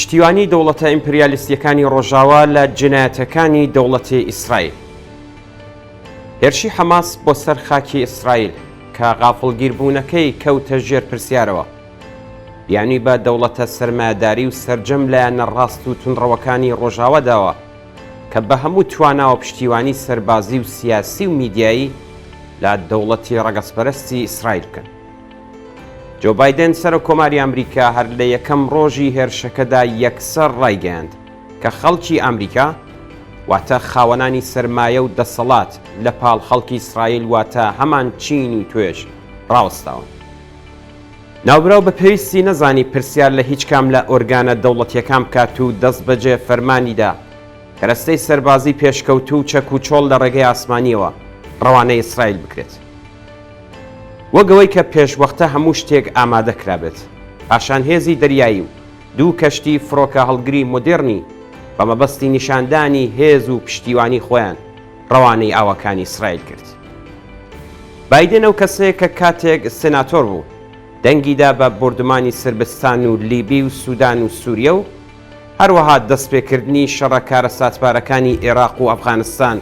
پشتیوانی دەوڵەتە ئیمپریالیستیەکانی ڕۆژاوا لە جنایەتەکانی دەوڵەتی ئیسرائیل. هێرشی حەماس بۆ سەر خاکی ئیسرائیل کە غافڵگیربوونەکەی کەوتە ژێر پرسیارەوە، یعنی بە دەوڵەتە سەرمایەداری و سەرجەم لایەنە ڕاست و تونڕەوەکانی ڕۆژاواداوە کە بە هەموو تواناوە پشتیوانی سەربازی و سیاسی و میدیایی لە دەوڵەتی ڕەگەزپەرستی ئیسرائیل بکەن. جو بایدن سەرۆکۆماری ئەمریکا هەر لە یەکەم ڕۆژی هێرشەکەدا یەکسەر ڕایگەیاند کە خەڵکی ئەمریکا واتە خاوەنانی سەرمایە و دەسەڵات لە پاڵ خەڵکی ئیسرائیل واتە هەمان چین و توێژ ڕاوەستاون. ناوبراو بە پێویستی نەزانی پرسیار لە هیچ کام لە ئۆرگانە دەوڵەتیەکان بکات و دەست بەجێ فەرمانیدا کە ڕستەی سەربازی پێشکەوت و چەک و چۆڵ لە ڕێگەی ئاسمانیەوە ڕەوانەی ئیسرائیل بکرێت. وەگەوەی کە پێشوەختە هەموو شتێک ئامادە کرابێت، پاشان هێزی دەریایی و دوو کەشتی فڕۆکە هەڵگری مۆدێرنی بە مەبەستی نیشاندانی هێز و پشتیوانی خۆیان ڕەوانەی ئاوەکانی ئیسرائیل کرد. بایدن ئەو کەسەیە کە کاتێک سێناتۆر بوو دەنگیدا بە بردمانی سربستان و لیبی و سوودان و سووریە و هەروەها دەستپێکردنی شەڕەکارە ساتپارەکانی عێراق و ئەفغانستان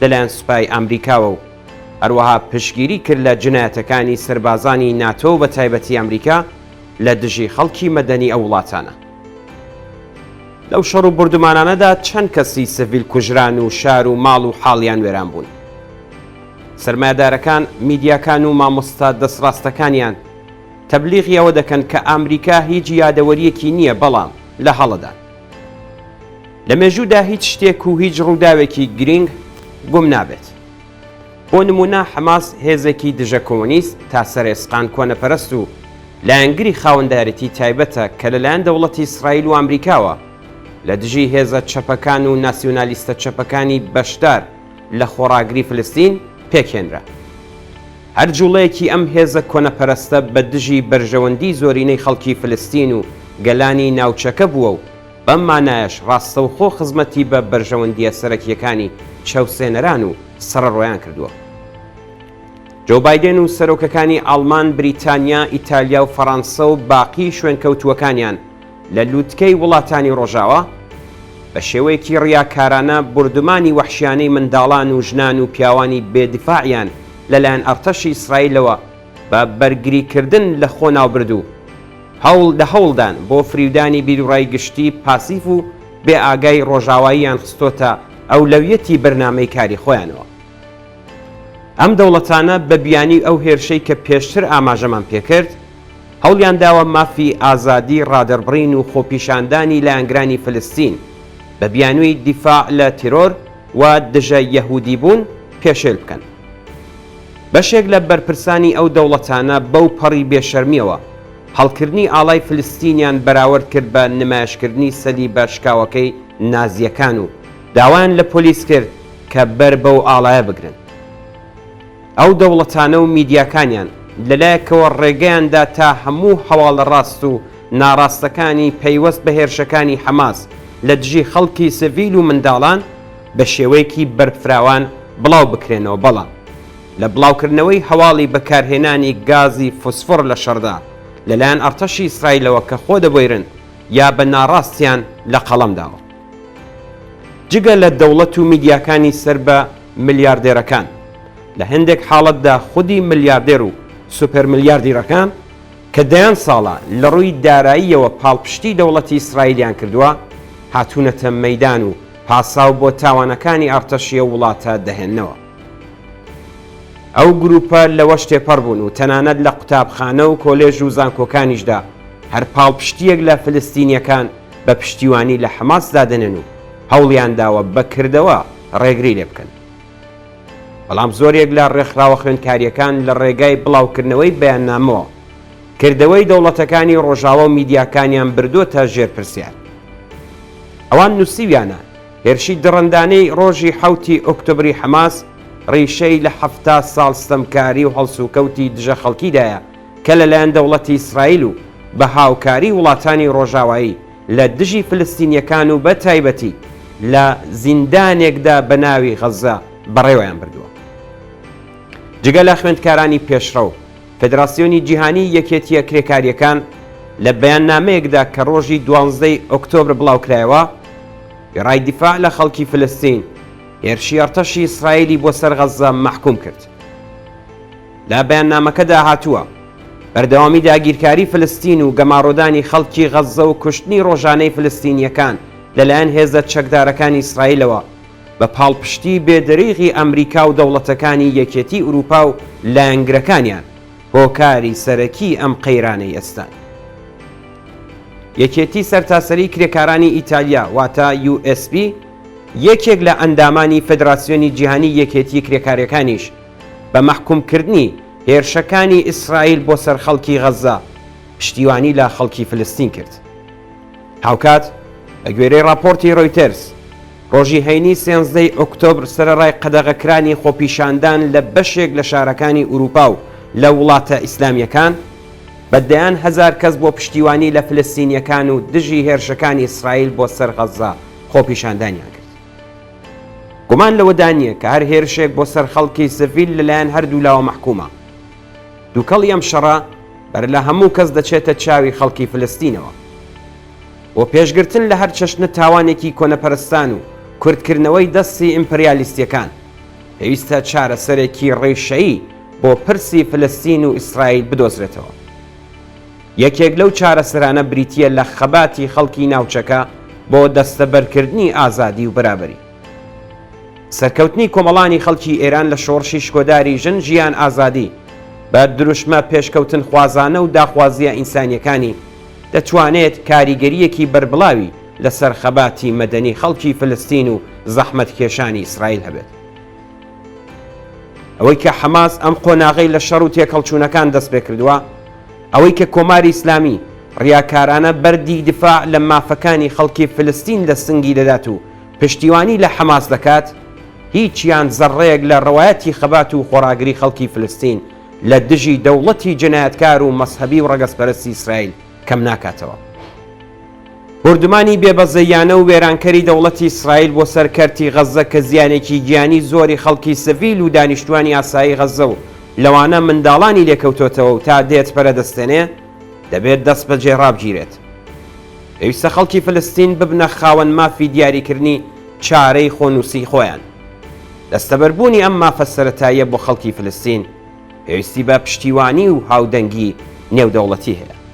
لەلایەن سوپای ئەمریکاوە و هەروەها پشتگیری کرد لە جنایەتەکانی سەربازانی ناتۆ و بە تایبەتی ئەمریکا لە دژی خەڵکی مەدەنی ئەو وڵاتانە. لەو شەڕ و بردومانانەدا چەند کەسی سڤیل کوژران و شار و ماڵ و حاڵیان وێران بوون. سەرمایەدارەکان، میدیاکان و مامۆستا دەسڕاستەکانیان تەبلیغی ئەوە دەکەن کە ئەمریکا هیچ یادەوەریەکی نییە، بەڵام لە هەڵەدا لە مێژوودا هیچ شتێک و هیچ ڕووداوێکی گرنگ گوم نابێت. بۆ نمونە حەماس هێزێکی دژە کۆمۆنیست تا سەرێسقان کۆنەپەرست و لایەنگری خاوەندارەتی تایبەتە کە لەلایەن دەوڵەتی ئیسرائیل و ئەمریکاوە لە دژی هێزە چەپەکان و ناسیۆنالیستە چەپەکانی بەشدار لە خۆڕاگری فلستین پێکهێنرا. هەر جوڵەیەکی ئەم هێزە کۆنەپەرستە بە دژی بەرژەوەندی زۆرینەی خەڵکی فلستین و گەلانی ناوچەکە بووە و بەم مانایەش ڕاستەوخۆ خزمەتی بە بەرژەوەندیە سەرەکیەکانی چەوسێنەران و سەرڕۆیان کردووە. جو بایدن و سەرۆکەکانی ئەڵمان، بریتانیا، ئیتالیا و فەڕەنسا و باقی شوێنکەوتووەکانیان لە لووتکەی وڵاتانی ڕۆژاوە بە شێوەیەکی ڕیاکارانە بردومانی وەحشیانەی منداڵان و ژنان و پیاوانی بێدیفاعیان لەلایەن ئەرتەشی ئیسرائیلەوە بە بەرگریکردن لە خۆ ناوبردوو هەوڵدان بۆ فریودانی بیرڕای گشتی پاسیف و بێ ئاگای ڕۆژاواییان خستۆتە ئەولەویەتی بەرنامەی کاری خۆیانەوە. ئەم دەوڵەتانە بە بیانی ئەو هێرشەی کە پێشتر ئاماژەمان پێکرد هەوڵیان داوە مافی ئازادی، ڕادەربڕین و خۆپیشاندانی لایەنگرانی فلستین بە بیانووی دیفاع لە تیرۆر و دژە یەهودی بوون پێشێل بکەن. بەشێک لە بەرپرسانی ئەو دەوڵەتانە بەو پەڕی بێشەرمیەوە هەڵکردنی ئاڵای فلستینیان بەراورد کرد بە نمایشکردنی سەلی بە شکاوەکەی نازیەکان و داوایان لە پۆلیس کرد کە بەر بەو ئاڵایە بگرن. ئەو دەوڵەتانە و میدیاکانیان لەلایەکەوە ڕێگەیاندا تا هەموو هەواڵە ڕاست و ناڕاستەکانی پەیوەست بە هێرشەکانی حەماس لە دژی خەڵکی سڤیل و منداڵان بە شێوەیەکی بەرفراوان بڵاو بکرێنەوە، بەڵام لە بڵاوکردنەوەی هەواڵی بەکارهێنانی گازی فۆسفۆر لە شەڕدا لەلایەن ئەرتەشی ئیسرائیلەوە کە خۆ دەبوێرن یا بە ناڕاستیان لە قەڵەمداوە. جگە لە دەوڵەت و میدیاکانی سەر بە ملیاردێرەکان، لە هەندێک حاڵەتدا خودی ملیاردێر و سوپەر ملیاردیرەکان کە دەیان ساڵە لە ڕووی داراییەوە پاڵپشتی دەوڵەتی ئیسرائیلیان کردووە هاتوونەتە مەیدان و پاساو بۆ تاوانەکانی ئەرتەشیە وڵاتە دەهێننەوە. ئەو گروپە لەوە شتێپەڕ بوون و تەنانەت لە قوتابخانە و کۆلێژ و زانکۆکانیشدا هەر پاڵپشتیەک لە فلستینیەکان بە پشتیوانی لە حەماس دادنن و هەوڵیان داوە بەکردەوە ڕێگری لێ بکەن. بەڵام زۆرێک لە ڕێکخراوە خوێندکاریەکان لە ڕێگای بڵاوکردنەوەی بەیاننامەوە کردەوەی دەوڵەتەکانی ڕۆژاوە و میدیاکانیان بردووەتە ژێر پرسیار. ئەوان نووسیویانە هێرشی دڕندانەی ڕۆژی 7 ئۆکتۆبری حەماس ڕیشەی لە 70 ساڵ ستەمکاری و هەڵسوکەوتی دژە خەڵکیدایە کە لەلایەن دەوڵەتی ئیسرائیل و بە هاوکاری وڵاتانی ڕۆژاوایی لە دژی فلستینیەکان و بە تایبەتی لە زیندانێکدا بە ناوی غەزە بەڕێوەیان بردووە. جگە لە خوێندکارانی پێشڕەو، فێدراسیۆنی جیهانی یەکێتیە کرێکاریەکان لە بەیاننامەیەکدا کە ڕۆژی 12 ئۆکتۆبر بڵاوکرایەوە گەڕای دیفاع لە خەڵکی فلستین هێرشی ئەرتەشی ئیسرائیلی بۆ سەر غەزە مەحکوم کرد. لە بەیاننامەکەدا هاتووە بەردەوامی داگیرکاری فلستین و گەماڕۆدانی خەڵکی غەزە و کوشتنی ڕۆژانەی فلستینیەکان لەلایەن هێزە چەکدارەکانی ئیسرائیلەوە بە پاڵپشتی بێدەریغی ئەمریکا و دەوڵەتەکانی یەکێتی ئوروپا و لایەنگرەکانیان هۆکاری سەرەکی ئەم قەیرانەی ئێستان. یەکێتی سەرتاسەری کرێکارانی ئیتالیا واتە USB یەکێک لە ئەندامانی فێدراسیۆنی جیهانی یەکێتی کرێکاریەکانیش بە مەحکومکردنی هێرشەکانی ئیسرائیل بۆ سەر خەڵکی غەزە پشتیوانی لە خەڵکی فلستین کرد. هاوکات بە گوێرەی راپۆرتی ڕۆیتەرز ڕۆژی هەینی 13 ئۆکتۆبر سەرەڕای قەدەغەکرانی خۆپیشاندان لە بەشێک لە شارەکانی ئوروپا و لە وڵاتە ئیسلامیەکان بەدەیان 1000 کەس بۆ پشتیوانی لە فلستینیەکان و دژی هێرشەکانی ئیسرائیل بۆ سەر غەزە خۆپیشاندانیان کرد. گومان لەوەدا نییە کە هەر هێرشێک بۆ سەر خەڵکی سڤیل لەلایەن هەردوو لاوە مەحکومە. دووکەڵی ئەم شەڕە بەر لە هەموو کەس دەچێتە چاوی خەڵکی فلستینەوە. بۆ پێشگرتن لە هەر چەشنە تاوانێکی کۆنەپەرستان و کوردکردنەوەی دەستی ئیمپریالیستیەکان پێویستە چارەسەرێکی ڕێشەیی بۆ پرسی فلستین و ئیسرائیل بدۆزرێتەوە. یەکێک لەو چارەسەرانە بریتیە لە خەباتی خەڵکی ناوچەکە بۆ دەستەبەرکردنی ئازادی و بەرابەری. سەرکەوتنی کۆمەڵانی خەڵکی ئێران لە شۆڕشی شکۆداری ژن ژیان ئازادی بە دروشمە پێشکەوتن خوازانە و داخوازیە ئینسانیەکانی دەتوانێت کاریگەریەکی بەربڵاوی لەسەر خەباتی مەدەنی خەڵکی فلستین و زەحمەت کێشانی ئیسرائیل هەبێت. ئەوەی کە حەماس ئەم قۆناغەی لە شەڕ و تێکەڵچوونەکان دەست پێ کردووە، ئەوەی کە کۆماری ئیسلامی ڕیاکارانە بەردی دفاع لە مافەکانی خەڵکی فلستین لە سنگی دەدات و پشتیوانی لە حەماس دەکات، هیچیان زەڕەیەک لە ڕەوایەتی خەبات و خۆراگری خەڵکی فلستین لە دژی دەوڵەتی جنایەتکار و مەسحەبی و ڕەگەزپەرستی ئیسرائیل کەم ناکاتەوە. بردومانی بێبەزەیانە و وێرانکەری دەوڵەتی ئیسرائیل بۆ سەرکەرتی غەزە کە زیانێکی گیانی زۆری خەڵکی سڤیل و دانیشتوانی ئاسایی غەزە و لەوانە منداڵانی لێکەوتۆتەوە و تا دێت پەرەدەستێنێ دەبێت دەست بەجێ ڕابگیرێت. پێویستە خەڵکی فلستین ببنە خاوەن مافی دیاریکردنی چارەی خۆنووسی خۆیان. دەستەبەربوونی ئەم مافە سەرەتاییە بۆ خەڵکی فلستین پێویستی بە پشتیوانی و هاودەنگی نێودەوڵەتی هەیە.